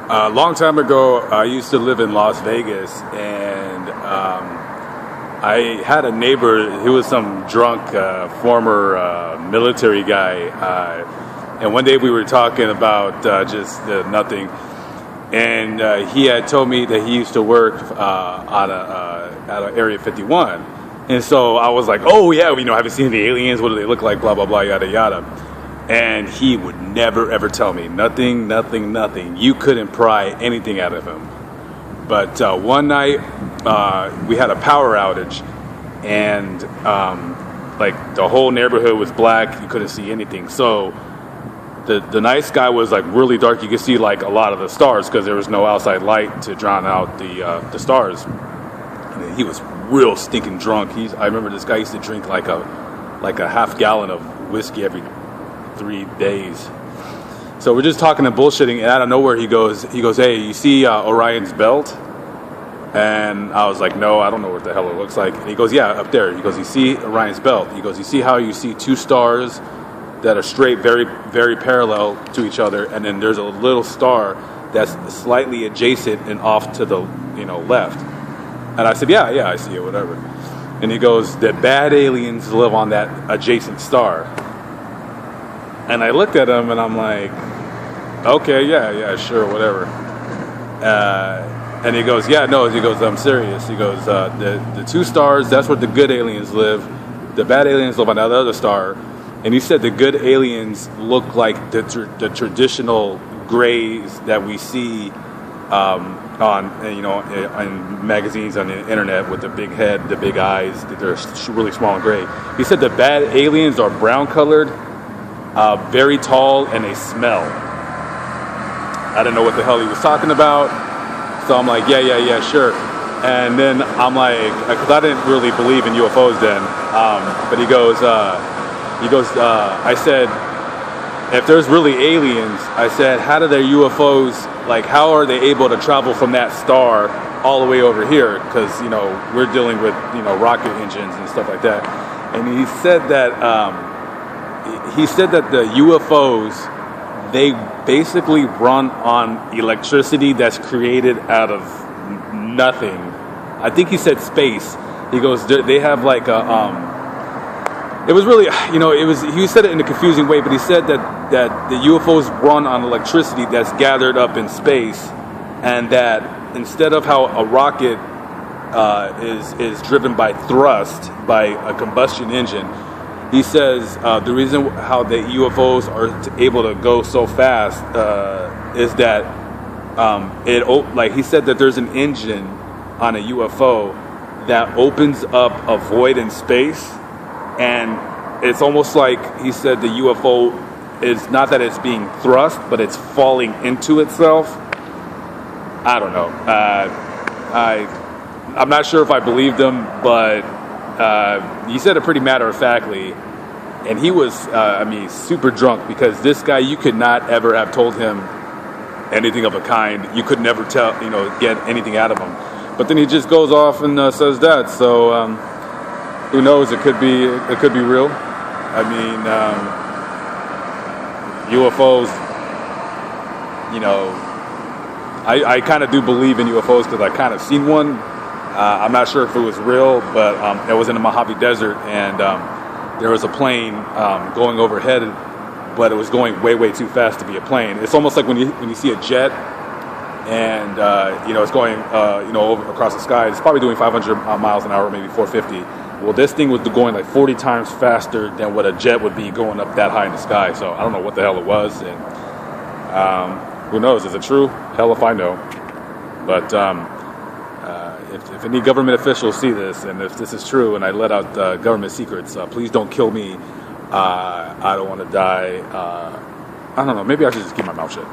A long time ago, I used to live in Las Vegas, and I had a neighbor. He was some drunk former military guy, and one day we were talking about just nothing. And he had told me that he used to work at Area 51, and so I was like, "Oh yeah, haven't seen the aliens? What do they look like? Blah blah blah, yada yada." And he would never ever tell me nothing. You couldn't pry anything out of him. But one night we had a power outage, and like the whole neighborhood was black. You couldn't see anything. So the night sky was like really dark. You could see like a lot of the stars because there was no outside light to drown out the stars. And he was real stinking drunk. I remember this guy used to drink like a half gallon of whiskey every 3 days. So we're just talking and bullshitting, and out of nowhere he goes, "Hey, you see Orion's belt?" And I was like, "No, I don't know what the hell it looks like." And he goes, "Yeah, up there." He goes, "You see Orion's belt?" He goes, "You see how you see two stars that are straight, very, very parallel to each other, and then there's a little star that's slightly adjacent and off to the left." And I said, yeah, I see it, whatever. And he goes, "The bad aliens live on that adjacent star." And I looked at him and I'm like, "Okay, yeah, sure, whatever." And he goes, "Yeah, no," he goes, "I'm serious." He goes, the two stars, that's where the good aliens live. The bad aliens live on that other star." And he said the good aliens look like the traditional grays that we see in magazines, on the internet, with the big head, the big eyes. They're really small and gray. He said the bad aliens are brown colored, very tall, and they smell. I didn't know what the hell he was talking about, so I'm like, yeah, sure. And then I'm like, because I didn't really believe in UFOs then, but he goes, I said, "If there's really aliens," I said, "how do their UFOs, like, how are they able to travel from that star all the way over here? Because, we're dealing with, rocket engines and stuff like that." And he said that, the UFOs, they basically run on electricity that's created out of nothing. I think he said space. He goes, they have like it was really, he said it in a confusing way, but he said that the UFOs run on electricity that's gathered up in space, and that instead of how a rocket is driven by thrust, by a combustion engine, he says the reason how the UFOs are able to go so fast is that he said that there's an engine on a UFO that opens up a void in space, and it's almost like, he said, the UFO is not that it's being thrust, but it's falling into itself. I don't know. I'm not sure if I believed him, but he said it pretty matter-of-factly. And he was, super drunk, because this guy, you could not ever have told him anything of a kind. You could never get anything out of him. But then he just goes off and says that. So who knows? It could be real. UFOs. I kind of do believe in UFOs because I kind of seen one. I'm not sure if it was real, but it was in the Mojave Desert, and there was a plane going overhead, but it was going way, way too fast to be a plane. It's almost like when you see a jet, and it's going over across the sky. It's probably doing 500 miles an hour, maybe 450. Well, this thing was going like 40 times faster than what a jet would be going up that high in the sky. So I don't know what the hell it was, and who knows? Is it true? Hell if I know. But if any government officials see this, and if this is true, and I let out government secrets, please don't kill me. I don't want to die. I don't know. Maybe I should just keep my mouth shut.